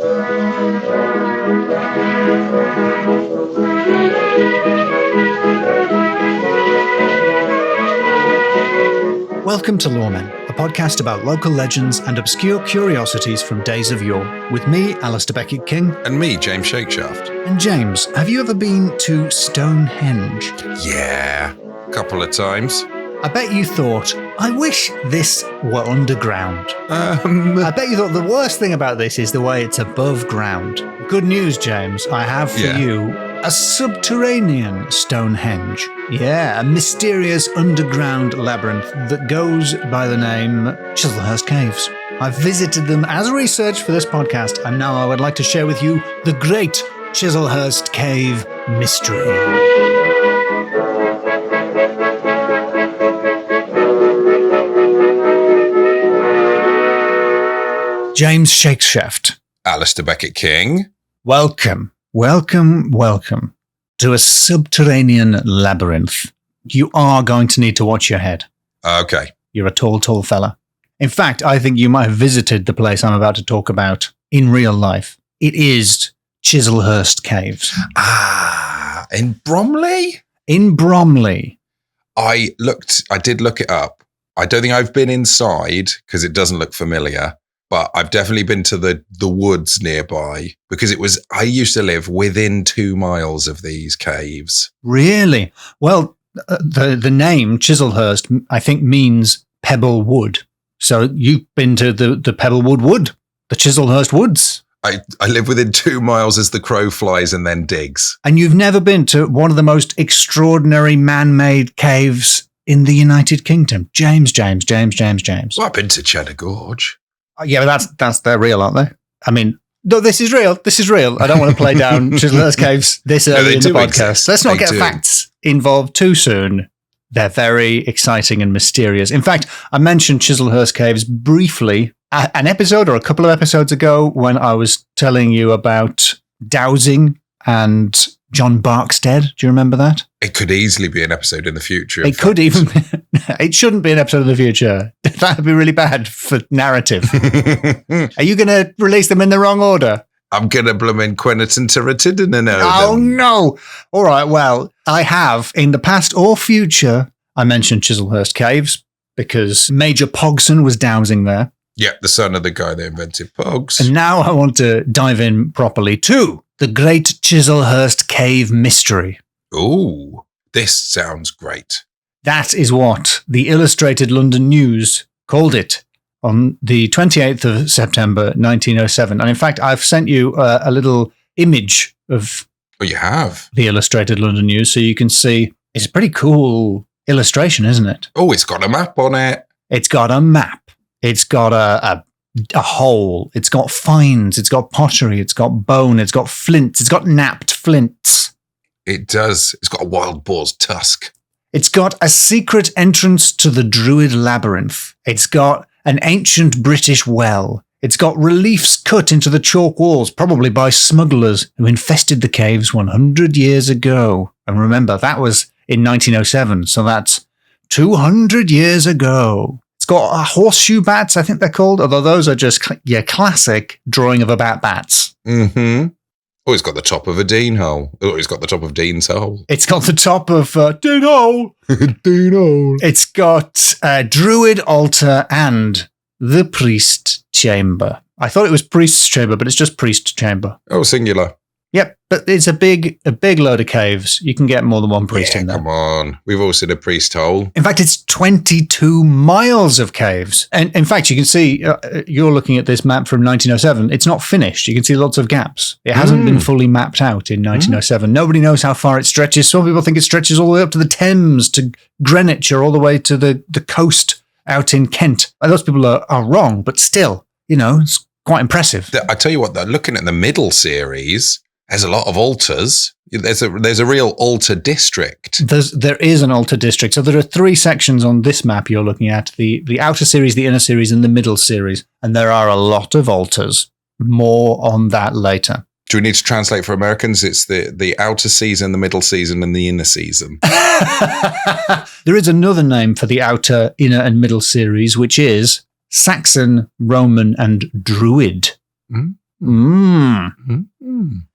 Welcome to Loremen, a podcast about local legends and obscure curiosities from days of yore, with me, Alasdair Beckett-King. And me, James Shakeshaft. And James, have you ever been to Stonehenge? Yeah, a couple of times. I bet you thought, I wish this were underground. I bet you thought the worst thing about this is the way it's above ground. Good news, James, I have for you a subterranean Stonehenge. Yeah, a mysterious underground labyrinth that goes by the name Chislehurst Caves. I've visited them as research for this podcast, and now I would like to share with you the Great Chislehurst Cave Mystery. James Shakeshaft. Alasdair Beckett-King. Welcome to a subterranean labyrinth. You are going to need to watch your head. Okay. You're a tall fella. In fact, I think you might have visited the place I'm about to talk about in real life. It is Chislehurst Caves. Ah, in Bromley? In Bromley. I did look it up. I don't think I've been inside because it doesn't look familiar. But I've definitely been to the woods nearby because I used to live within 2 miles of these caves. Really? Well, the name Chislehurst, I think, means pebble wood. So you've been to the Pebblewood Wood, the Chislehurst Woods. I live within 2 miles as the crow flies and then digs. And you've never been to one of the most extraordinary man-made caves in the United Kingdom. James. Well, I've been to Cheddar Gorge. Yeah, but they're real, aren't they? I mean, no, this is real. I don't want to play down Chislehurst Caves this early in the podcast. Exist. Let's not get facts involved too soon. They're very exciting and mysterious. In fact, I mentioned Chislehurst Caves briefly an episode or a couple of episodes ago when I was telling you about dowsing and John Barkstead. Do you remember that? It could easily be an episode in the future. It could even be. It shouldn't be an episode in the future. That would be really bad for narrative. Are you going to release them in the wrong order? I'm going to bloomin' Quentin Tarantino. Oh, no. All right. Well, I have in the past or future, I mentioned Chislehurst Caves because Major Pogson was dowsing there. Yeah, the son of the guy that invented Pogs. And now I want to dive in properly to the Great Chislehurst Cave Mystery. Ooh, this sounds great. That is what the Illustrated London News called it on the 28th of September, 1907. And in fact, I've sent you a little image of you have the Illustrated London News so you can see. It's a pretty cool illustration, isn't it? Oh, it's got a map on it. It's got a map. It's got a hole. It's got finds. It's got pottery. It's got bone. It's got flints. It's got napped flints. It does. It's got a wild boar's tusk. It's got a secret entrance to the druid labyrinth. It's got an ancient British well. It's got reliefs cut into the chalk walls, probably by smugglers who infested the caves 100 years ago. And remember, that was in 1907, so that's 200 years ago. It's got horseshoe bats, I think they're called, although those are just classic drawing of about bats. Mm-hmm. Oh, it's got the top of a Dean hole. Oh, it's got the top of Dean's hole. It's got the top of Dean hole. Dean hole. It's got a druid altar and the priest chamber. I thought it was priest's chamber, but it's just priest chamber. Oh, singular. Yep, but it's a big load of caves. You can get more than one priest in there. Come on. We've all seen a priest hole. In fact, it's 22 miles of caves. And in fact, you can see, you're looking at this map from 1907. It's not finished. You can see lots of gaps. It hasn't been fully mapped out in 1907. Nobody knows how far it stretches. Some people think it stretches all the way up to the Thames, to Greenwich, or all the way to the coast out in Kent. And those people are wrong, but still, it's quite impressive. I tell you what, though, looking at the middle series, there's a lot of altars. There's a real altar district. There is an altar district. So there are 3 sections on this map you're looking at, the outer series, the inner series, and the middle series. And there are a lot of altars. More on that later. Do we need to translate for Americans? It's the outer season, the middle season, and the inner season. There is another name for the outer, inner, and middle series, which is Saxon, Roman, and Druid.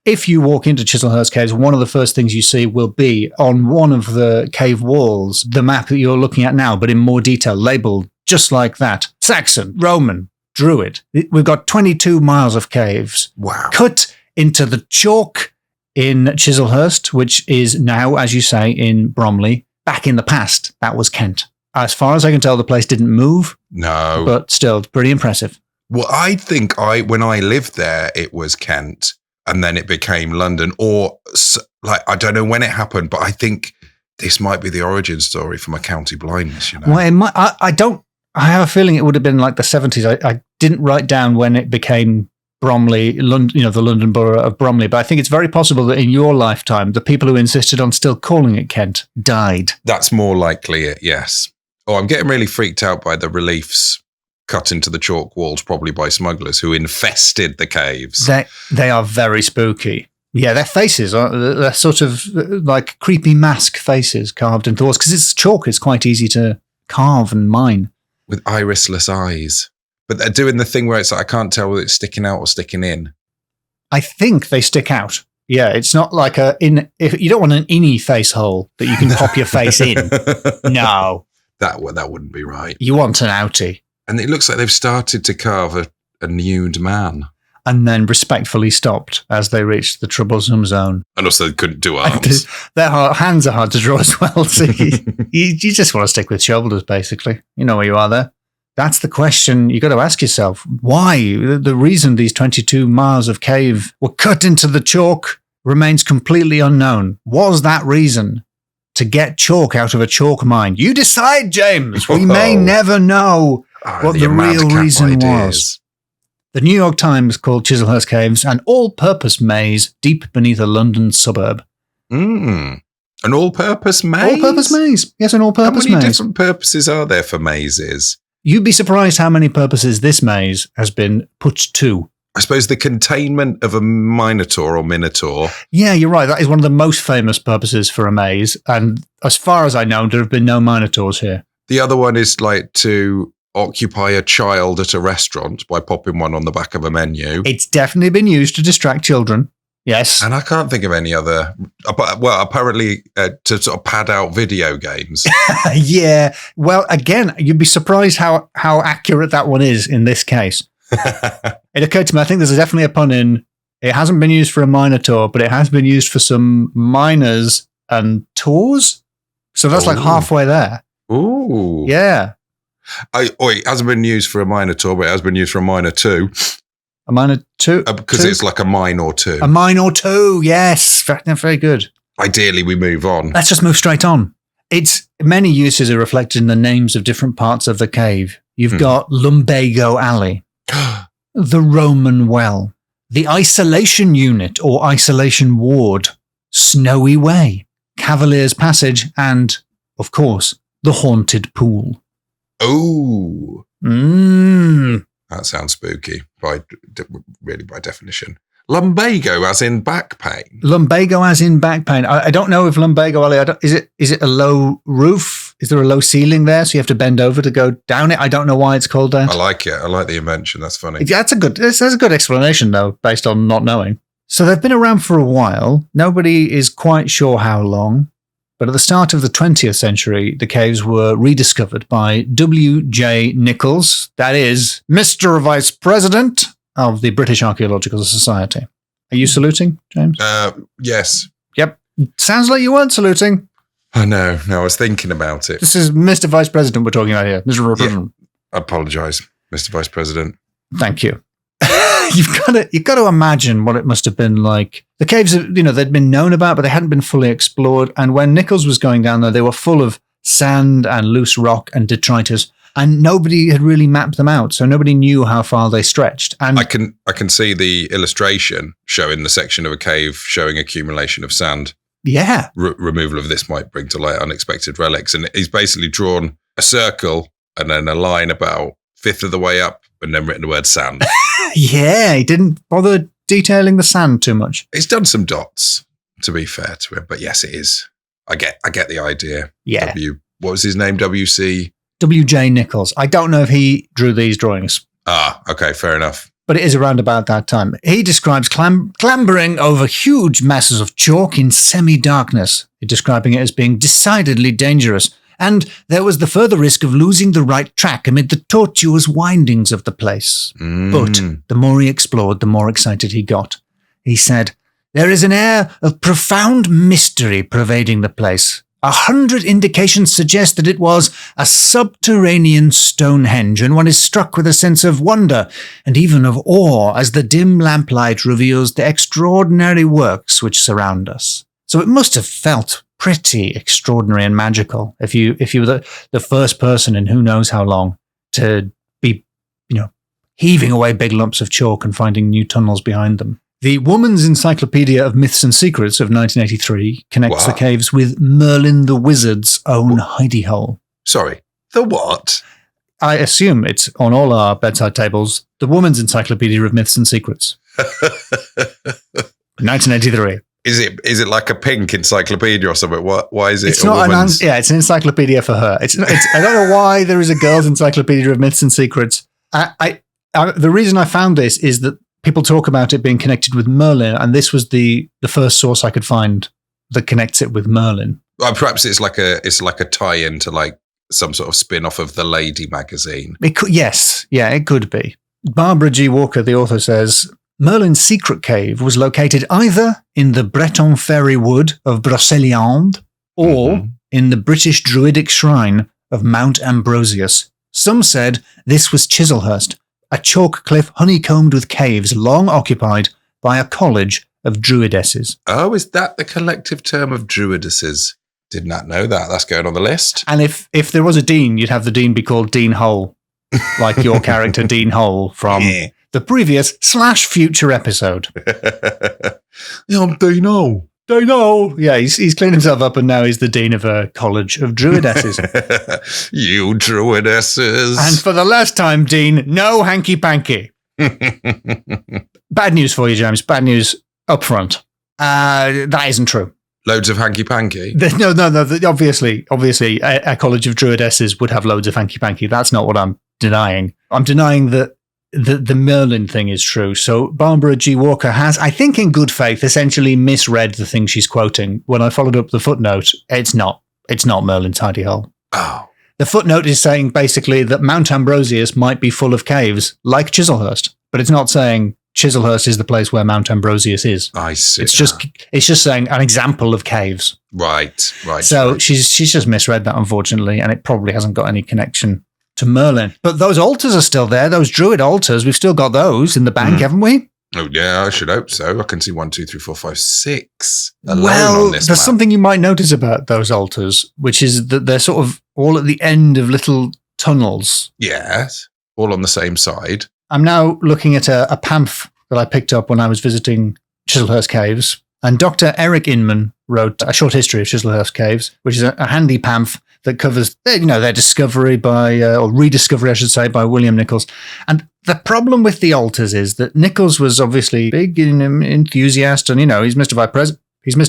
If you walk into Chislehurst Caves, one of the first things you see will be on one of the cave walls, the map that you're looking at now, but in more detail, labelled just like that. Saxon, Roman, Druid. We've got 22 miles of caves. Wow. Cut into the chalk in Chislehurst, which is now, as you say, in Bromley. Back in the past, that was Kent. As far as I can tell, the place didn't move. No. But still, pretty impressive. Well, I think when I lived there, it was Kent, and then it became London. Or, I don't know when it happened, but I think this might be the origin story for my county blindness, Well, it might, I have a feeling it would have been like the 70s. I didn't write down when it became Bromley, London, the London borough of Bromley, but I think it's very possible that in your lifetime, the people who insisted on still calling it Kent died. That's more likely it, yes. Oh, I'm getting really freaked out by the reliefs cut into the chalk walls, probably by smugglers who infested the caves. They are very spooky. Yeah, their faces they're sort of like creepy mask faces carved into the walls because it's chalk. It's quite easy to carve and mine. With irisless eyes. But they're doing the thing where it's like, I can't tell whether it's sticking out or sticking in. I think they stick out. Yeah, it's not like if you don't want an innie face hole that you can pop your face in. No. That wouldn't be right. You want an outie. And it looks like they've started to carve a nude man. And then respectfully stopped as they reached the troublesome zone. And also they couldn't do arms. Their hands are hard to draw as well. So you just want to stick with shoulders, basically. You know where you are there. That's the question you got to ask yourself. Why? The reason these 22 miles of cave were cut into the chalk remains completely unknown. Was that reason to get chalk out of a chalk mine? You decide, James. We may never know what the real reason was. The New York Times called Chislehurst Caves an all-purpose maze deep beneath a London suburb. An all-purpose maze? All-purpose maze. Yes, an all-purpose maze. How many different purposes are there for mazes? You'd be surprised how many purposes this maze has been put to. I suppose the containment of a minotaur or minotaur. Yeah, you're right. That is one of the most famous purposes for a maze. And as far as I know, there have been no minotaurs here. The other one is like to occupy a child at a restaurant by popping one on the back of a menu. It's definitely been used to distract children. Yes. And I can't think of any other, well, apparently to sort of pad out video games. Yeah. Well, again, you'd be surprised how accurate that one is in this case. It occurred to me, I think there's definitely a pun in, it hasn't been used for a minotaur, but it has been used for some miners and tours. So that's like halfway there. Ooh. Yeah. It hasn't been used for a minotaur, but it has been used for a miner too. A miner two? Because it's like a mine or two. A mine or two, yes. Very good. Ideally, we move on. Let's just move straight on. Its many uses are reflected in the names of different parts of the cave. You've got Lumbago Alley, the Roman Well, the Isolation Unit or Isolation Ward, Snowy Way, Cavalier's Passage, and, of course, the Haunted Pool. Oh. That sounds spooky, by definition. Lumbago as in back pain? Lumbago as in back pain. I don't know if Lumbago Alley, is it a low roof? Is there a low ceiling there so you have to bend over to go down it? I don't know why it's called that. I like it. I like the invention. That's funny. That's a good explanation, though, based on not knowing. So they've been around for a while. Nobody is quite sure how long. But at the start of the 20th century, the caves were rediscovered by W.J. Nichols, that is, Mr. Vice President of the British Archaeological Society. Are you saluting, James? Yes. Yep. Sounds like you weren't saluting. I know. No, I was thinking about it. This is Mr. Vice President we're talking about here. Mr. President. I apologise, Mr. Vice President. Thank you. You've got to imagine what it must have been like. The caves, they'd been known about, but they hadn't been fully explored. And when Nichols was going down there, they were full of sand and loose rock and detritus, and nobody had really mapped them out, so nobody knew how far they stretched. And I can see the illustration showing the section of a cave showing accumulation of sand. Yeah, removal of this might bring to light unexpected relics, and he's basically drawn a circle and then a line about fifth of the way up, and then written the word sand. Yeah, he didn't bother detailing the sand too much. He's done some dots, to be fair to him, but yes, it is. I get the idea. Yeah. What was his name? W.J. Nichols. I don't know if he drew these drawings. Ah, okay, fair enough. but it is around about that time. He describes clambering over huge masses of chalk in semi-darkness, describing it as being decidedly dangerous. And there was the further risk of losing the right track amid the tortuous windings of the place. But the more he explored, the more excited he got. He said, "There is an air of profound mystery pervading the place. 100 indications suggest that it was a subterranean Stonehenge, and one is struck with a sense of wonder and even of awe as the dim lamplight reveals the extraordinary works which surround us." So it must have felt pretty extraordinary and magical if you were the first person in who knows how long to be, heaving away big lumps of chalk and finding new tunnels behind them. The Woman's Encyclopedia of Myths and Secrets of 1983 connects the caves with Merlin the Wizard's own hidey hole. Sorry, the what? I assume it's on all our bedside tables. The Woman's Encyclopedia of Myths and Secrets. 1983. Is it like a pink encyclopedia or something? Why is it? It's not it's an encyclopedia for her. It's I don't know why there is a girl's encyclopedia of myths and secrets. The reason I found this is that people talk about it being connected with Merlin, and this was the first source I could find that connects it with Merlin. Well, perhaps it's like a tie-in to like some sort of spin-off of the Lady magazine. It could be. Barbara G. Walker, the author, says Merlin's secret cave was located either in the Breton fairy wood of Brocéliande or in the British druidic shrine of Mount Ambrosius. Some said this was Chislehurst, a chalk cliff honeycombed with caves long occupied by a college of druidesses. Oh, is that the collective term of druidesses? Did not know that. That's going on the list. And if there was a dean, you'd have the dean be called Dean Hole, like your character Dean Hole from the previous / future episode. I'm Dean Hole. Dean Hole. Yeah, he's cleaned himself up and now he's the dean of a college of druidesses. You druidesses. And for the last time, Dean, no hanky-panky. Bad news for you, James. Bad news up front. That isn't true. Loads of hanky-panky? No. Obviously, a college of druidesses would have loads of hanky-panky. That's not what I'm denying. I'm denying that the Merlin thing is true. So Barbara G. Walker has, I think in good faith, essentially misread the thing she's quoting. When I followed up the footnote, it's not Merlin's hidey hole. Oh. The footnote is saying basically that Mount Ambrosius might be full of caves, like Chislehurst, but it's not saying Chislehurst is the place where Mount Ambrosius is. I see. It's just saying an example of caves. Right. So she's just misread that, unfortunately, and it probably hasn't got any connection to Merlin. But those altars are still there, those druid altars. We've still got those in the bank, haven't we? Oh, yeah, I should hope so. I can see 1, 2, 3, 4, 5, 6 alone on this there's map. something you might notice about those altars, which is that they're sort of all at the end of little tunnels. Yes, all on the same side. I'm now looking at a pamphlet that I picked up when I was visiting Chislehurst Caves, and Dr. Eric Inman wrote A Short History of Chislehurst Caves, which is a handy pamphlet that covers their discovery or rediscovery, I should say, by William Nichols. And the problem with the altars is that Nichols was obviously big enthusiast, and he's Mr.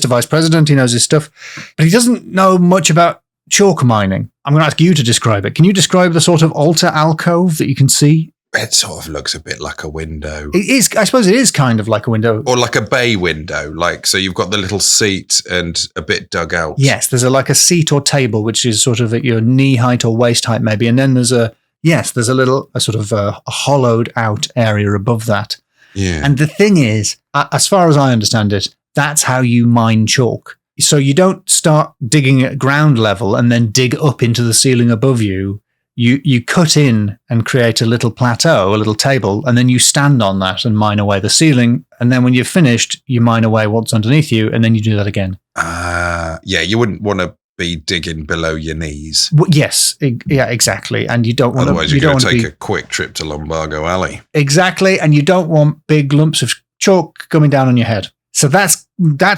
Vice President. He knows his stuff, but he doesn't know much about chalk mining. I'm going to ask you to describe it. Can you describe the sort of altar alcove that you can see? It sort of looks a bit like a window. It is. I suppose it is kind of like a window. Or like a bay window. So you've got the little seat and a bit dug out. Yes, there's a seat or table, which is sort of at your knee height or waist height maybe. And then there's a sort of a hollowed out area above that. Yeah. And the thing is, as far as I understand it, that's how you mine chalk. So you don't start digging at ground level and then dig up into the ceiling above you. You cut in and create a little plateau, a little table, and then you stand on that and mine away the ceiling. And then when you've finished, you mine away what's underneath you, and then you do that again. Yeah, you wouldn't want to be digging below your knees. Well, yes, exactly. And you don't want Otherwise, you're going to take a quick trip to Lombardo Alley. Exactly, and you don't want big lumps of chalk coming down on your head. So that's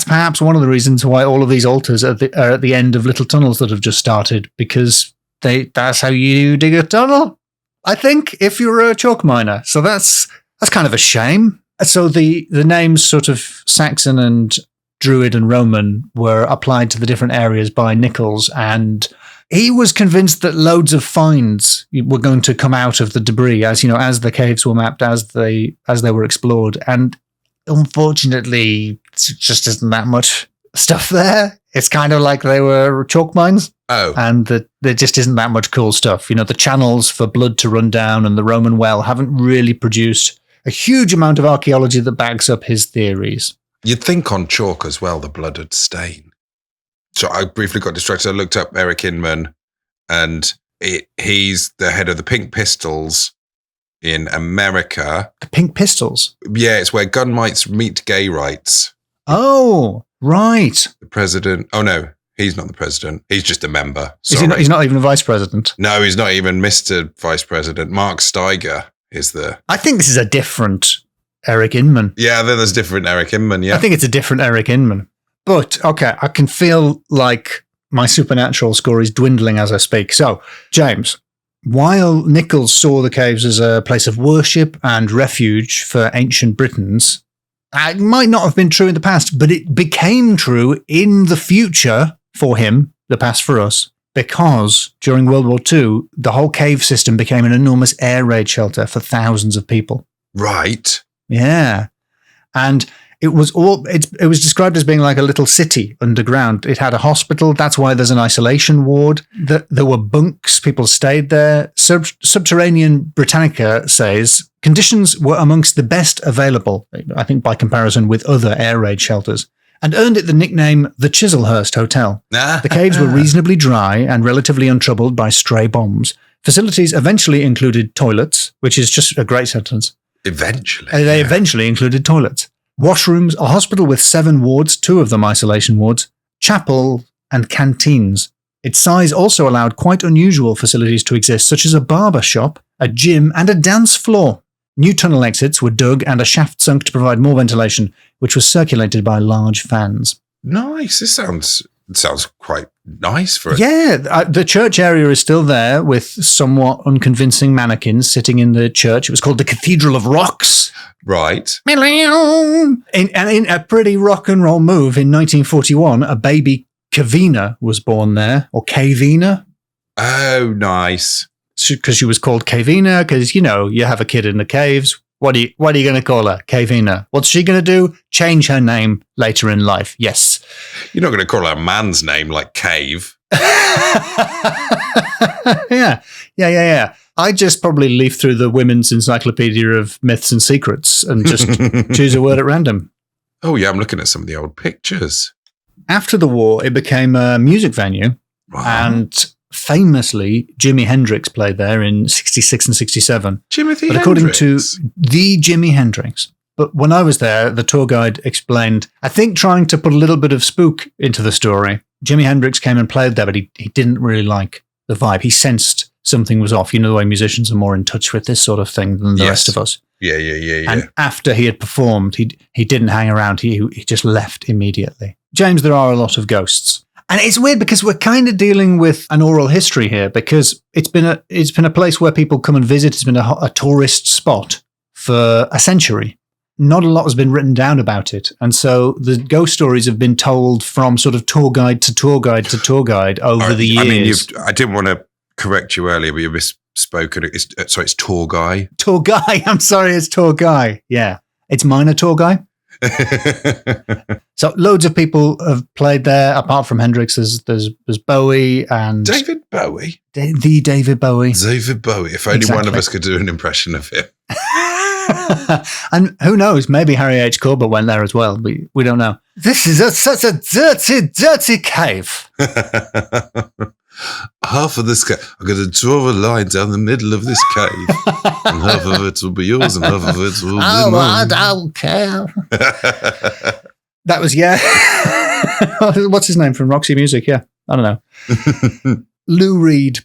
perhaps one of the reasons why all of these altars are at the end of little tunnels that have just started, because that's how you dig a tunnel, I think, if you're a chalk miner. So that's kind of a shame. So the names sort of Saxon and druid and Roman were applied to the different areas by Nichols, and he was convinced that loads of finds were going to come out of the debris as the caves were mapped, as they were explored. And unfortunately, it just isn't that much stuff there. It's kind of like they were chalk mines. Oh. And there just isn't that much cool stuff. The channels for blood to run down and the Roman well haven't really produced a huge amount of archaeology that backs up his theories. You'd think on chalk as well, the blood would stain. So I briefly got distracted. I looked up Eric Inman, and he's the head of the Pink Pistols in America. The Pink Pistols? Yeah, it's where gun rights meet gay rights. Oh, right. The president. Oh, no, he's not the president. He's just a member. Sorry. He's not even a vice president? No, he's not even Mr. Vice President. Mark Steiger is the... I think this is a different Eric Inman. Yeah, there's different Eric Inman, yeah. I think it's a different Eric Inman. But, okay, I can feel like my supernatural score is dwindling as I speak. So, James, while Nichols saw the caves as a place of worship and refuge for ancient Britons, it might not have been true in the past, but it became true in the future for him, the past for us, because during World War II, the whole cave system became an enormous air raid shelter for thousands of people. Right. Yeah. And it was described as being like a little city underground. It had a hospital. That's why there's an isolation ward. There were bunks. People stayed there. Subterranean Britannica says conditions were amongst the best available, I think by comparison with other air raid shelters, and earned it the nickname the Chislehurst Hotel. The caves were reasonably dry and relatively untroubled by stray bombs. Facilities eventually included toilets, which is just a great sentence. Eventually. They eventually included toilets. Washrooms, a hospital with 7 wards, 2 of them isolation wards, chapel, and canteens. Its size also allowed quite unusual facilities to exist, such as a barber shop, a gym, and a dance floor. New tunnel exits were dug and a shaft sunk to provide more ventilation, which was circulated by large fans. Nice. This sounds quite nice for it. Yeah, the church area is still there with somewhat unconvincing mannequins sitting in the church. It was called the Cathedral of Rocks. Right. In a pretty rock and roll move in 1941, a baby Kavina was born there, or Kavina. Oh, nice. Because she was called Kavina, because, you have a kid in the caves. What are you going to call her? Kavina. What's she going to do? Change her name later in life. Yes. You're not going to call her a man's name like Cave. Yeah. I just probably leaf through the Women's Encyclopedia of Myths and Secrets and just choose a word at random. Oh, yeah, I'm looking at some of the old pictures. After the war, it became a music venue. Wow. And famously, Jimi Hendrix played there in 66 and 67. But according to the Jimi Hendrix. But when I was there, the tour guide explained, I think trying to put a little bit of spook into the story, Jimi Hendrix came and played there, but he didn't really like the vibe. He sensed something was off. The way musicians are more in touch with this sort of thing than the rest of us. Yeah. And after he had performed, he didn't hang around. He just left immediately. James, there are a lot of ghosts. And it's weird because we're kind of dealing with an oral history here, because it's been a place where people come and visit. It's been a tourist spot for a century. Not a lot has been written down about it. And so the ghost stories have been told from sort of tour guide to tour guide to tour guide over the years. I didn't want to correct you earlier, but you misspoken. It's tour guy. Tour guy. I'm sorry, it's tour guy. Yeah. It's minor tour guy. So loads of people have played there. Apart from Hendrix, there's Bowie and David Bowie. The David Bowie. David Bowie. If only one of us could do an impression of him. And who knows? Maybe Harry H. Corbett went there as well. We don't know. This is such a dirty, dirty cave. Half of this cave, I'm going to draw a line down the middle of this cave, and half of it will be yours, and half of it will be mine. I don't care. That was, yeah. What's his name from Roxy Music? Yeah, I don't know. Lou Reed.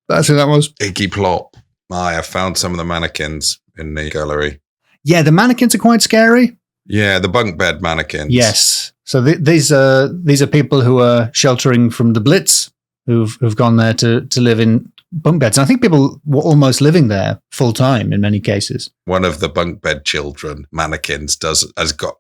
That's who that was. Iggy Plop. I found some of the mannequins in the gallery. Yeah, the mannequins are quite scary. Yeah, the bunk bed mannequins. Yes. So these are people who are sheltering from the Blitz, who've gone there to live in bunk beds. And I think people were almost living there full time in many cases. One of the bunk bed children mannequins has got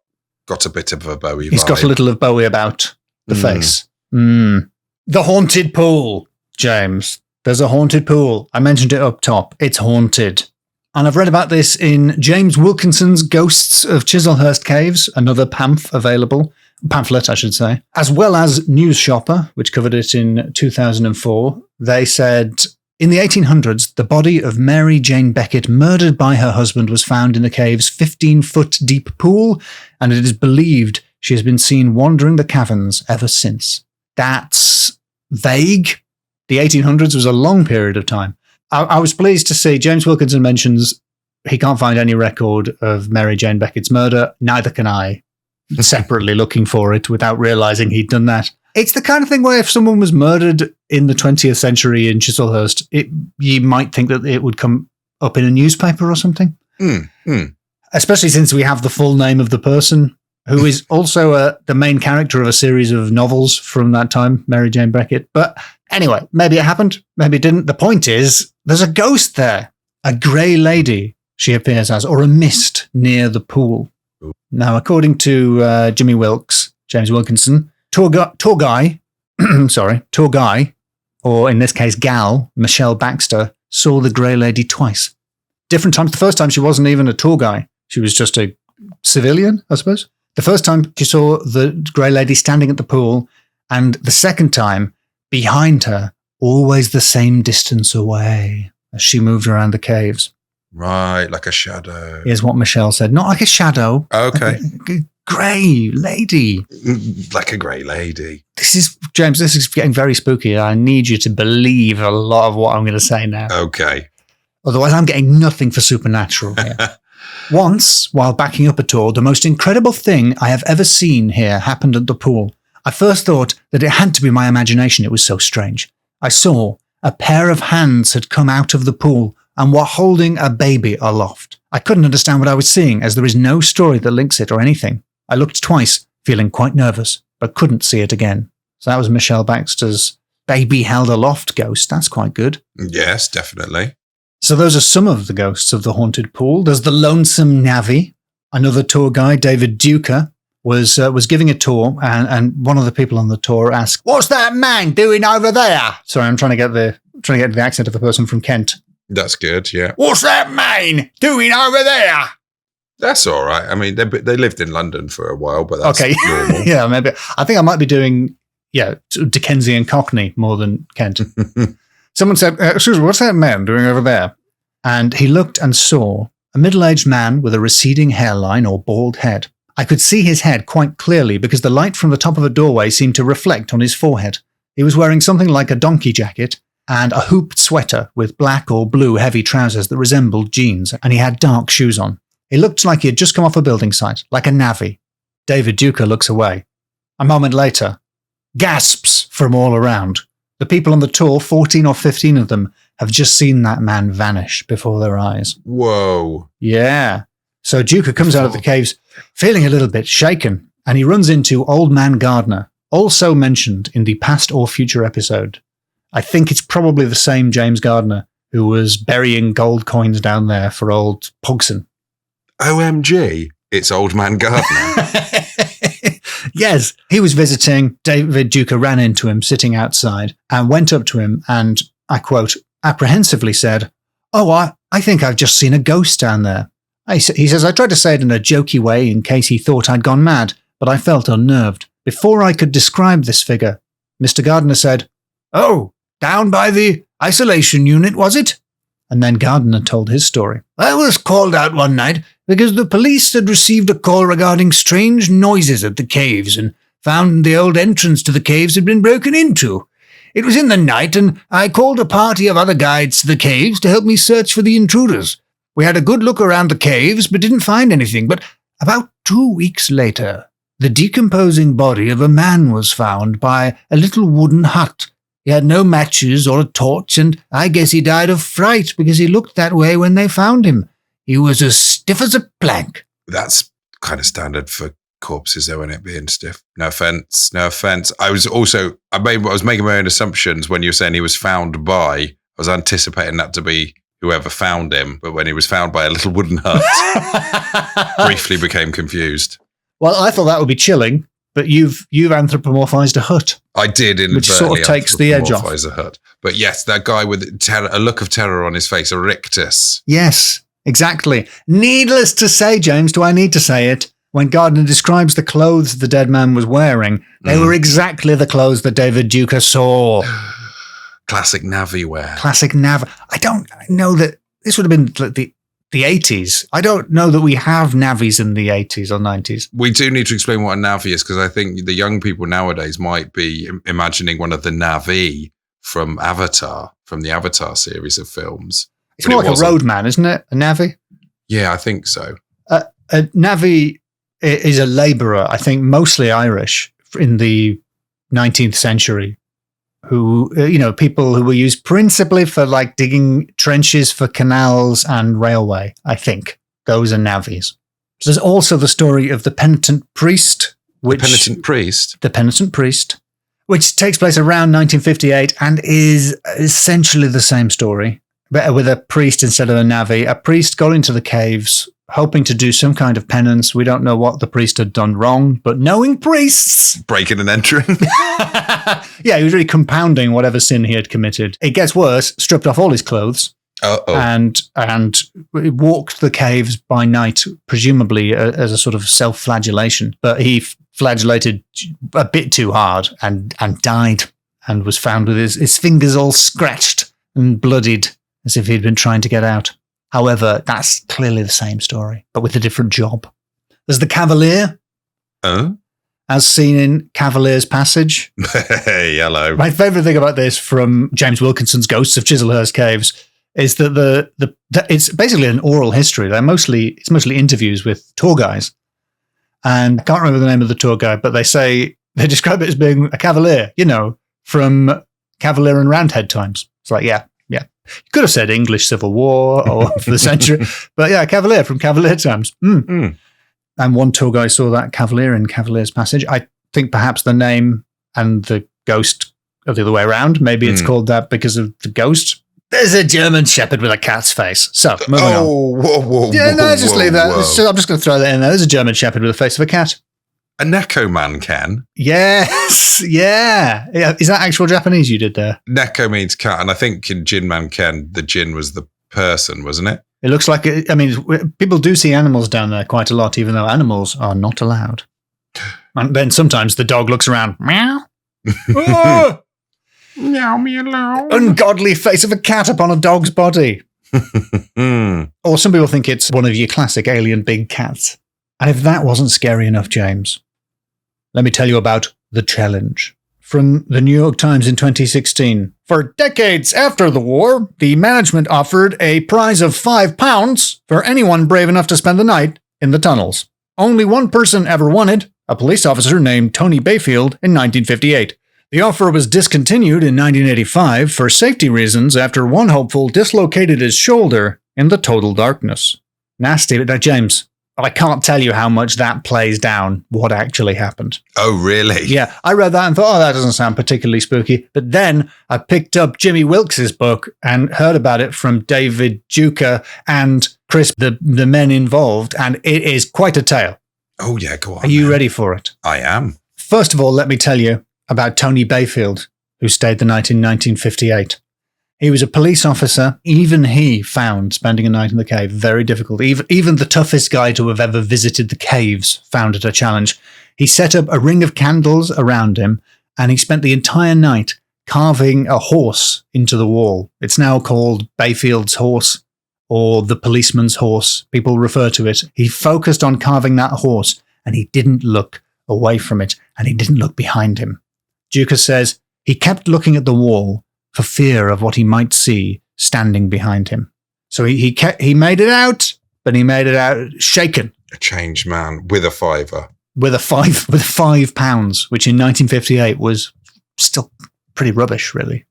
got a bit of a Bowie vibe. He's got a little of Bowie about the face. The haunted pool, James. There's a haunted pool. I mentioned it up top. It's haunted. And I've read about this in James Wilkinson's Ghosts of Chislehurst Caves, another pamphlet, I should say, as well as News Shopper, which covered it in 2004. They said, in the 1800s, the body of Mary Jane Beckett, murdered by her husband, was found in the cave's 15-foot deep pool, and it is believed she has been seen wandering the caverns ever since. That's vague. The 1800s was a long period of time. I was pleased to see James Wilkinson mentions he can't find any record of Mary Jane Beckett's murder. Neither can I, separately looking for it without realizing he'd done that. It's the kind of thing where if someone was murdered in the 20th century in Chislehurst, you might think that it would come up in a newspaper or something. Especially since we have the full name of the person, who is also the main character of a series of novels from that time, Mary Jane Beckett. But anyway, maybe it happened, maybe it didn't. The point is, there's a ghost there, a grey lady, she appears as, or a mist near the pool. Now, according to Jimmy Wilkes, James Wilkinson, tour guy, or in this case, gal, Michelle Baxter, saw the grey lady twice. Different times. The first time she wasn't even a tour guy. She was just a civilian, I suppose. The first time she saw the grey lady standing at the pool, and the second time behind her, always the same distance away as she moved around the caves. Right, like a shadow. Here's what Michelle said. Not like a shadow. Okay. Like a grey lady. Like a grey lady. James, this is getting very spooky. I need you to believe a lot of what I'm going to say now. Okay. Otherwise, I'm getting nothing for supernatural here. Once, while backing up a tour, the most incredible thing I have ever seen here happened at the pool. I first thought that it had to be my imagination. It was so strange. I saw a pair of hands had come out of the pool and were holding a baby aloft. I couldn't understand what I was seeing, as there is no story that links it or anything. I looked twice, feeling quite nervous, but couldn't see it again. So that was Michelle Baxter's baby held aloft ghost. That's quite good. Yes, definitely. So those are some of the ghosts of the haunted pool. There's the lonesome navvy. Another tour guide, David Duker, was giving a tour, and one of the people on the tour asked, "What's that man doing over there?" Sorry, I'm trying to get the accent of a person from Kent. That's good, yeah. "What's that man doing over there?" That's all right. I mean, they lived in London for a while, but that's okay. Normal. Yeah, maybe. I think I might be doing, Dickensian Cockney more than Kent. Someone said, "Excuse me, what's that man doing over there?" And he looked and saw a middle-aged man with a receding hairline or bald head. I could see his head quite clearly because the light from the top of a doorway seemed to reflect on his forehead. He was wearing something like a donkey jacket and a hooped sweater with black or blue heavy trousers that resembled jeans, and he had dark shoes on. He looked like he had just come off a building site, like a navvy. David Duker looks away. A moment later, gasps from all around. The people on the tour, 14 or 15 of them, have just seen that man vanish before their eyes. Whoa. Yeah. So Duker comes out of the caves feeling a little bit shaken, and he runs into Old Man Gardner, also mentioned in the past or future episode. I think it's probably the same James Gardner who was burying gold coins down there for old Pogson. OMG, it's Old Man Gardner. Yes, he was visiting. David Duker ran into him sitting outside and went up to him and, I quote, apprehensively said, "Oh, I think I've just seen a ghost down there." He says, "I tried to say it in a jokey way in case he thought I'd gone mad, but I felt unnerved. Before I could describe this figure, Mr. Gardner said, 'Oh, down by the isolation unit, was it?' And then Gardner told his story. "I was called out one night because the police had received a call regarding strange noises at the caves and found the old entrance to the caves had been broken into. It was in the night, and I called a party of other guides to the caves to help me search for the intruders. We had a good look around the caves, but didn't find anything. But about 2 weeks later, the decomposing body of a man was found by a little wooden hut. He had no matches or a torch, and I guess he died of fright because he looked that way when they found him. He was as stiff as a plank." That's kind of standard for corpses, though, isn't it, being stiff? No offense. I was making my own assumptions when you were saying he was found by. I was anticipating that to be whoever found him, but when he was found by a little wooden hut, briefly became confused. Well, I thought that would be chilling, but you've anthropomorphized a hut. I did, which sort of takes the edge off. A hut. But yes, that guy with a look of terror on his face, a rictus. Yes, exactly. Needless to say, James, do I need to say it? When Gardner describes the clothes the dead man was wearing, they were exactly the clothes that David Duca saw. Classic navvy wear. Classic nav. I don't know that this would have been like the 80s. I don't know that we have navvies in the 80s or 90s. We do need to explain what a navvy is, because I think the young people nowadays might be imagining one of the Na'vi from Avatar, from the Avatar series of films. It's more like a roadman, isn't it? A navvy? Yeah, I think so. A navvy is a labourer, I think mostly Irish in the 19th century, who, people who were used principally for like digging trenches for canals and railway, I think. Those are navvies. There's also the story of the penitent priest. The penitent priest, which takes place around 1958 and is essentially the same story, but with a priest instead of a navvy. A priest got into the caves hoping to do some kind of penance. We don't know what the priest had done wrong, but knowing priests... Breaking and entering. Yeah, he was really compounding whatever sin he had committed. It gets worse, stripped off all his clothes and walked the caves by night, presumably as a sort of self-flagellation. But he flagellated a bit too hard and died, and was found with his fingers all scratched and bloodied as if he'd been trying to get out. However, that's clearly the same story, but with a different job. There's the Cavalier. As seen in Cavalier's Passage. Hey, hello. My favourite thing about this from James Wilkinson's Ghosts of Chislehurst Caves is that it's basically an oral history. It's mostly interviews with tour guys. And I can't remember the name of the tour guide, but they describe it as being a Cavalier, from Cavalier and Roundhead times. It's like, yeah. You could have said English Civil War or for the century, but yeah, Cavalier from Cavalier times. And one tour guy saw that Cavalier in Cavalier's Passage. I think perhaps the name and the ghost are the other way around. Maybe it's called that because of the ghost. There's a German Shepherd with a cat's face. So, moving on. Whoa. Yeah, no, just leave that. I'm just going to throw that in there. There's a German Shepherd with the face of a cat. A Neko man can. Yes, yeah. Is that actual Japanese you did there? Neko means cat, and I think in Jin Man Ken, the Jin was the person, wasn't it? It looks like people do see animals down there quite a lot, even though animals are not allowed. And then sometimes the dog looks around, meow. Oh! Meow me alone. Ungodly face of a cat upon a dog's body. Or some people think it's one of your classic alien big cats. And if that wasn't scary enough, James, let me tell you about The Challenge. From the New York Times in 2016. For decades after the war, the management offered a prize of £5 for anyone brave enough to spend the night in the tunnels. Only one person ever won it, a police officer named Tony Bayfield in 1958. The offer was discontinued in 1985 for safety reasons after one hopeful dislocated his shoulder in the total darkness. Nasty. Now, James, I can't tell you how much that plays down what actually happened. Oh, really? Yeah, I read that and thought, that doesn't sound particularly spooky. But then I picked up Jimmy Wilkes' book and heard about it from David Duca and Chris, the men involved, and it is quite a tale. Oh, yeah, go on. Are you ready for it? I am. First of all, let me tell you about Tony Bayfield, who stayed the night in 1958. He was a police officer. Even he found spending a night in the cave very difficult. Even the toughest guy to have ever visited the caves found it a challenge. He set up a ring of candles around him, and he spent the entire night carving a horse into the wall. It's now called Bayfield's horse, or the policeman's horse. People refer to it. He focused on carving that horse, and he didn't look away from it, and he didn't look behind him. Duca says he kept looking at the wall for fear of what he might see standing behind him. So he made it out, but he made it out shaken. A changed man with a fiver. With £5, which in 1958 was still pretty rubbish, really,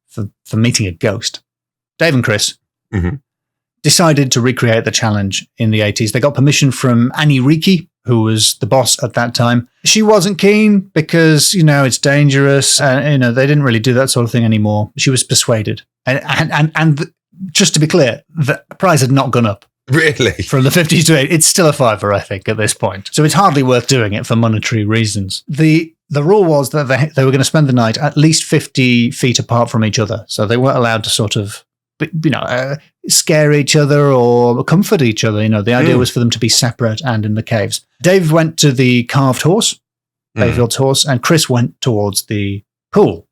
for meeting a ghost. Dave and Chris decided to recreate the challenge in the 80s. They got permission from Annie Reiki, who was the boss at that time. She wasn't keen because, it's dangerous. They didn't really do that sort of thing anymore. She was persuaded. And just to be clear, the price had not gone up. Really? From the 50s to 80s. It's still a fiver, I think, at this point. So it's hardly worth doing it for monetary reasons. The rule was that they were going to spend the night at least 50 feet apart from each other. So they weren't allowed to sort of, scare each other or comfort each other. The idea was for them to be separate and in the caves. Dave went to the carved horse, Bayfield's horse, and Chris went towards the pool,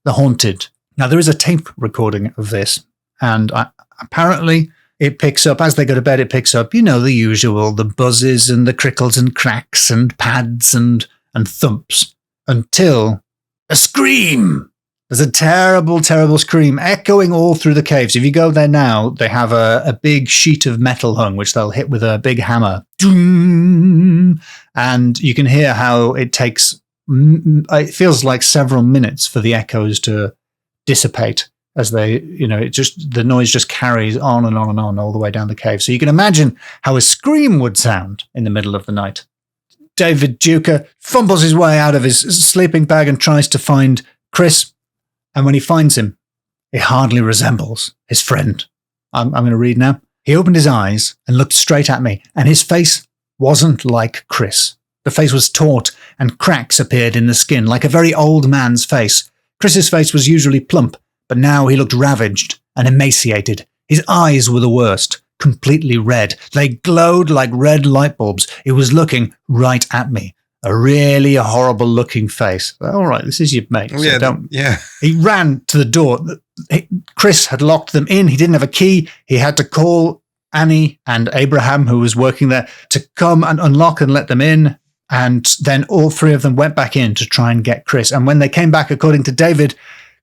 the haunted. Now, there is a tape recording of this, and apparently it picks up, as they go to bed, it picks up, the usual, the buzzes and the crickles and cracks and pads and thumps, until a scream. There's a terrible, terrible scream echoing all through the caves. If you go there now, they have a big sheet of metal hung, which they'll hit with a big hammer. Doom! And you can hear how it takes, it feels like several minutes for the echoes to dissipate as they, the noise just carries on and on and on all the way down the cave. So you can imagine how a scream would sound in the middle of the night. David Duker fumbles his way out of his sleeping bag and tries to find Chris. And when he finds him, it hardly resembles his friend. I'm going to read now. He opened his eyes and looked straight at me, and his face wasn't like Chris. The face was taut, and cracks appeared in the skin, like a very old man's face. Chris's face was usually plump, but now he looked ravaged and emaciated. His eyes were the worst, completely red. They glowed like red light bulbs. He was looking right at me. A really horrible-looking face. All right, this is your mate. So He ran to the door. Chris had locked them in. He didn't have a key. He had to call Annie and Abraham, who was working there, to come and unlock and let them in. And then all three of them went back in to try and get Chris. And when they came back, according to David,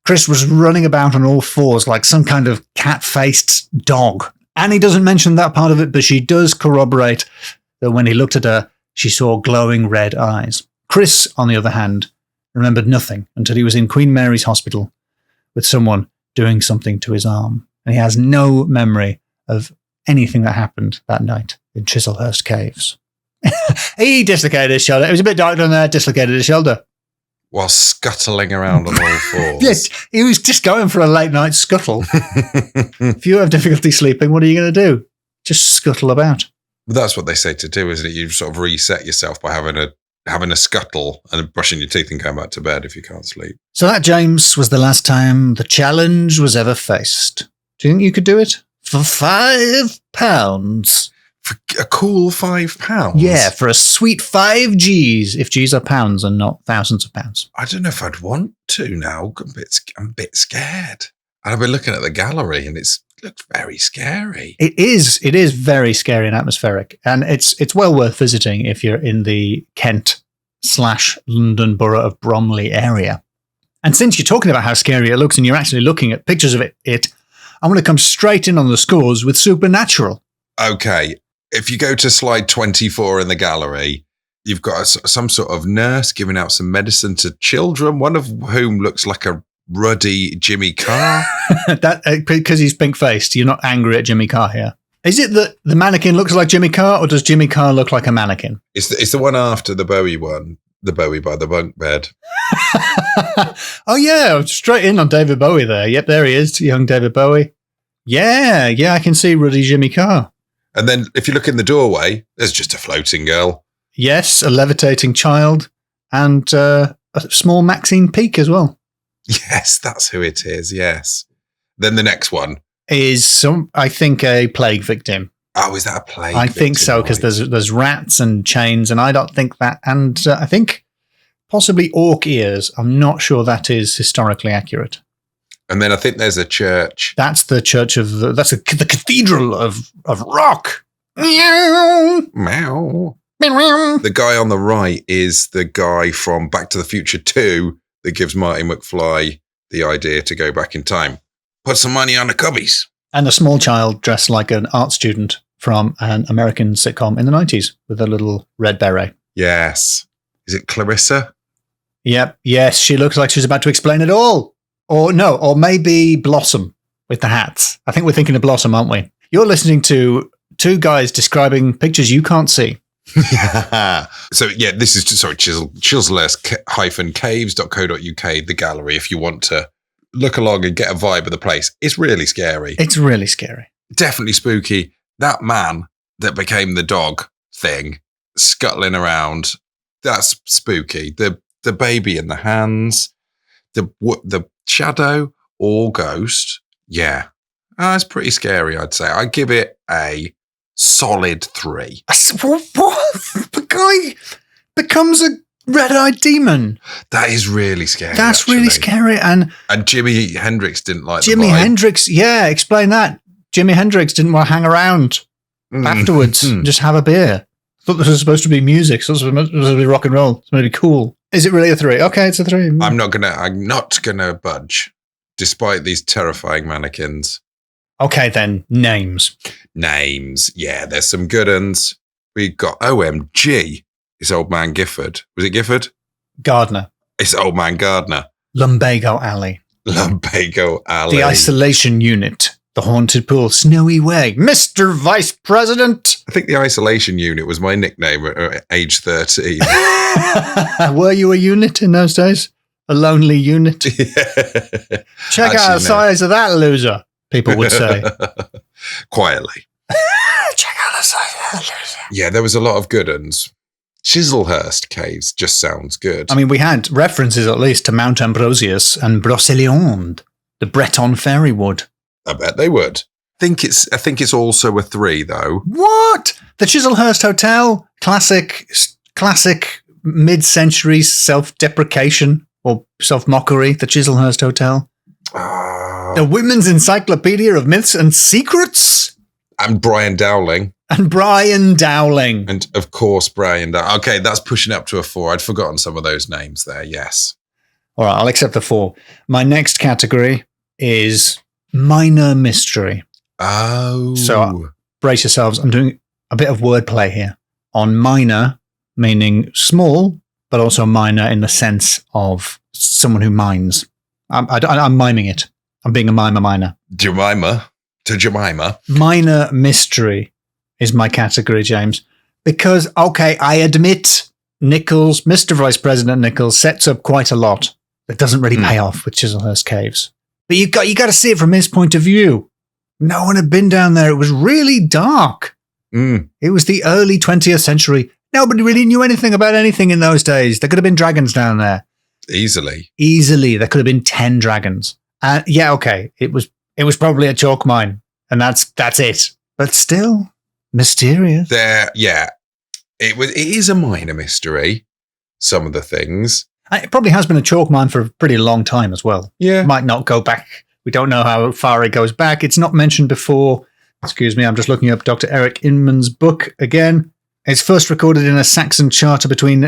Chris was running about on all fours like some kind of cat-faced dog. Annie doesn't mention that part of it, but she does corroborate that when he looked at her, she saw glowing red eyes. Chris, on the other hand, remembered nothing until he was in Queen Mary's Hospital with someone doing something to his arm. And he has no memory of anything that happened that night in Chislehurst Caves. He dislocated his shoulder. It was a bit dark down there, dislocated his shoulder. While scuttling around on all fours. Yes, he was just going for a late night scuttle. If you have difficulty sleeping, what are you going to do? Just scuttle about. But that's what they say to do, isn't it? You sort of reset yourself by having a scuttle and brushing your teeth and going back to bed if you can't sleep. So that, James, was the last time the challenge was ever faced. Do you think you could do it? For £5? For a cool £5? Yeah, for a sweet 5 Gs, if Gs are pounds and not thousands of pounds. I don't know if I'd want to now. I'm a bit scared. And I've been looking at the gallery and it looks very scary. It is very scary and atmospheric. And it's well worth visiting if you're in the Kent/London borough of Bromley area. And since you're talking about how scary it looks and you're actually looking at pictures of it, I'm going to come straight in on the scores with Supernatural. Okay. If you go to slide 24 in the gallery, you've got some sort of nurse giving out some medicine to children, one of whom looks like a ruddy Jimmy Carr. Because he's pink-faced, you're not angry at Jimmy Carr here. Is it that the mannequin looks like Jimmy Carr, or does Jimmy Carr look like a mannequin? It's the one after the Bowie one, the Bowie by the bunk bed. Oh, yeah, straight in on David Bowie there. Yep, there he is, young David Bowie. Yeah, I can see ruddy Jimmy Carr. And then if you look in the doorway, there's just a floating girl. Yes, a levitating child, and a small Maxine Peake as well. Yes, that's who it is, yes. Then the next one is, I think, a plague victim. Oh, is that a plague victim? I think so, because there's rats and chains, and I don't think that, and I think possibly orc ears. I'm not sure that is historically accurate. And then I think there's a church. That's the church of the cathedral of rock. Meow. Meow. The guy on the right is the guy from Back to the Future 2 that gives Marty McFly the idea to go back in time. Put some money on the cubbies. And a small child dressed like an art student from an American sitcom in the 90s with a little red beret. Yes. Is it Clarissa? Yep. Yes, she looks like she's about to explain it all. Or maybe Blossom with the hats. I think we're thinking of Blossom, aren't we? You're listening to two guys describing pictures you can't see. Yeah. So, this is Chislehurst-caves.co.uk, the gallery, if you want to look along and get a vibe of the place. It's really scary. It's really scary. Definitely spooky. that man that became the dog thing, scuttling around, that's spooky. The baby in the hands, the shadow or ghost, yeah. It's pretty scary, I'd say. I'd give it a solid 3. What? The guy becomes a red-eyed demon. That is really scary. That's actually. really scary. And Jimi Hendrix didn't like Jimi Hendrix, yeah, explain that. Jimi Hendrix didn't want to hang around afterwards, just have a beer. I thought this was supposed to be music. So this was supposed to be rock and roll. It's supposed to be cool. Is it really a 3? Okay, it's a 3. I'm not gonna budge, despite these terrifying mannequins. Okay, then names. Yeah, there's some good ones. We got OMG. It's Old Man Gifford. Was it Gifford? Gardner. It's Old Man Gardner. Lumbago Alley. The Isolation Unit. The Haunted Pool. Snowy Way. Mr. Vice President. I think the Isolation Unit was my nickname at age 13. Were you a unit in those days? A lonely unit? Check out the size of that loser, people would say. Quietly. Check out the size of that loser. Yeah, there was a lot of good ones. Chislehurst Caves just sounds good. I mean, we had references at least to Mount Ambrosius and Brocéliande, the Breton fairy wood. I bet they would. I think it's also a 3 though. What? The Chislehurst Hotel, classic mid-century self-deprecation or self-mockery. The Chislehurst Hotel. The Women's Encyclopedia of Myths and Secrets. And Brian Dowling. And of course, Brian Dowling. Okay, that's pushing up to a 4. I'd forgotten some of those names there. Yes. All right, I'll accept the 4. My next category is minor mystery. Oh. So brace yourselves. I'm doing a bit of wordplay here. On minor, meaning small, but also minor in the sense of someone who mines. I'm miming it. I'm being a mimer. Jemima. To Jemima. Minor mystery is my category, James. Because, okay, I admit Nichols, Mr. Vice President Nichols, sets up quite a lot that doesn't really pay off with Chislehurst Caves. But you got to see it from his point of view. No one had been down there. It was really dark. It was the early 20th century. Nobody really knew anything about anything in those days. There could have been dragons down there. Easily. There could have been 10 dragons. Yeah, okay. It was probably a chalk mine, and that's it. But still mysterious. It is a minor mystery. Some of the things. It probably has been a chalk mine for a pretty long time as well. Yeah. Might not go back. We don't know how far it goes back. It's not mentioned before. Excuse me, I'm just looking up Dr. Eric Inman's book again. It's first recorded in a Saxon charter between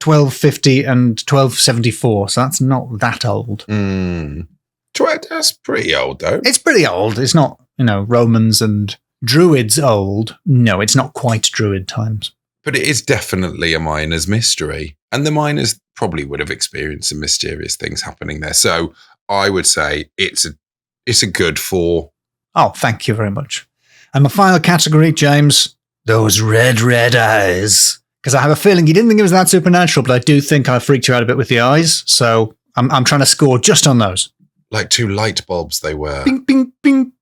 1250 and 1274, so that's not that old. That's pretty old, though. It's pretty old. It's not, Romans and Druids old. No, it's not quite Druid times. But it is definitely a miner's mystery. And the miners probably would have experienced some mysterious things happening there. So I would say it's a good 4. Oh, thank you very much. And my final category, James, those red eyes. Because I have a feeling you didn't think it was that supernatural, but I do think I freaked you out a bit with the eyes. So I'm trying to score just on those. Like 2 light bulbs they were. Bing, bing, bing.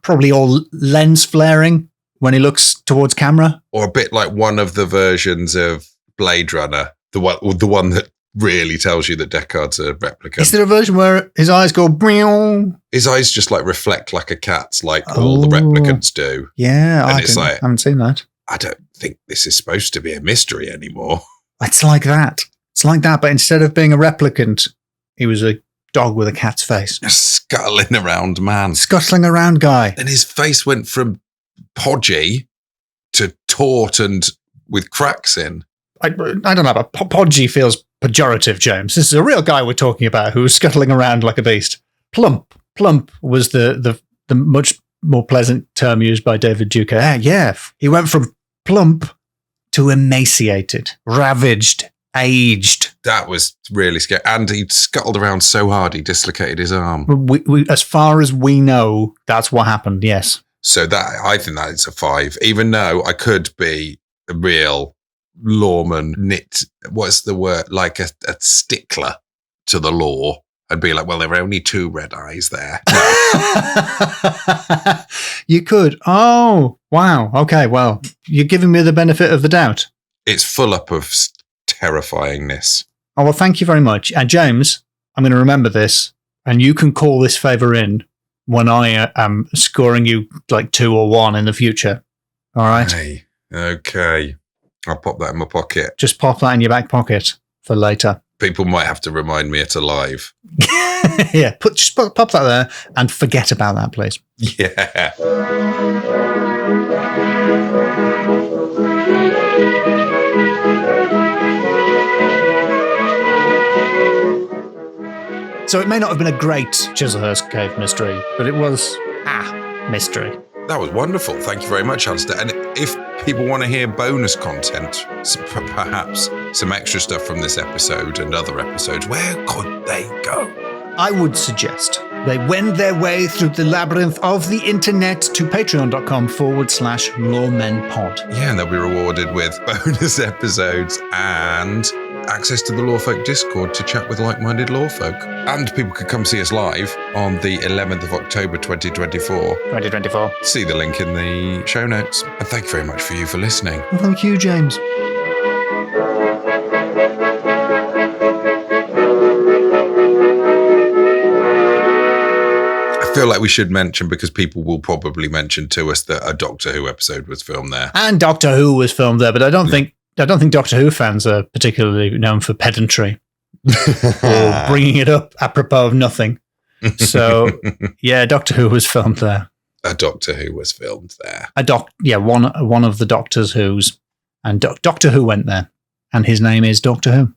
Probably all lens flaring when he looks towards camera. Or a bit like one of the versions of Blade Runner, the one that really tells you that Deckard's a replicant. Is there a version where his eyes go... Meow? His eyes just like reflect like a cat's, like all the replicants do. Yeah, and I haven't seen that. I don't think this is supposed to be a mystery anymore. It's like that. But instead of being a replicant, he was a dog with a cat's face. A scuttling around man. Scuttling around guy. And his face went from podgy to taut and with cracks in. I don't know, but podgy feels pejorative, James. This is a real guy we're talking about who was scuttling around like a beast. Plump was the much more pleasant term used by David Duke. Yeah, he went from plump to emaciated, ravaged, aged. That was really scary. And he scuttled around so hard he dislocated his arm. We, as far as we know, that's what happened, yes. So I think that is a 5, even though I could be a real Loremen what's the word? Like a stickler to the law. I'd be like, well, there are only 2 red eyes there. You could. Oh, wow. Okay, well, you're giving me the benefit of the doubt. It's full up of terrifyingness. Oh, well, thank you very much. And James, I'm going to remember this, and you can call this favour in when I am scoring you like 2 or 1 in the future. All right? Hey, okay. I'll pop that in my pocket. Just pop that in your back pocket for later. People might have to remind me it's alive. Yeah, just pop that there and forget about that, please. Yeah. So it may not have been a great Chislehurst Cave Mystery, but it was a mystery. That was wonderful. Thank you very much, Alasdair. And if people want to hear bonus content, perhaps some extra stuff from this episode and other episodes, where could they go? I would suggest they wend their way through the labyrinth of the internet to patreon.com/loremenpod. Yeah, and they'll be rewarded with bonus episodes and access to the Lawfolk Discord to chat with like-minded lawfolk. And people could come see us live on the 11th of October 2024. See the link in the show notes. And thank you very much for listening. Well, thank you, James. I feel like we should mention, because people will probably mention to us, that a Doctor Who episode was filmed there. And Doctor Who was filmed there, but I don't think Doctor Who fans are particularly known for pedantry or bringing it up apropos of nothing. So, yeah, Doctor Who was filmed there. A Doctor Who was filmed there. One of the Doctors Who's, and Doctor Who went there, and his name is Doctor Who.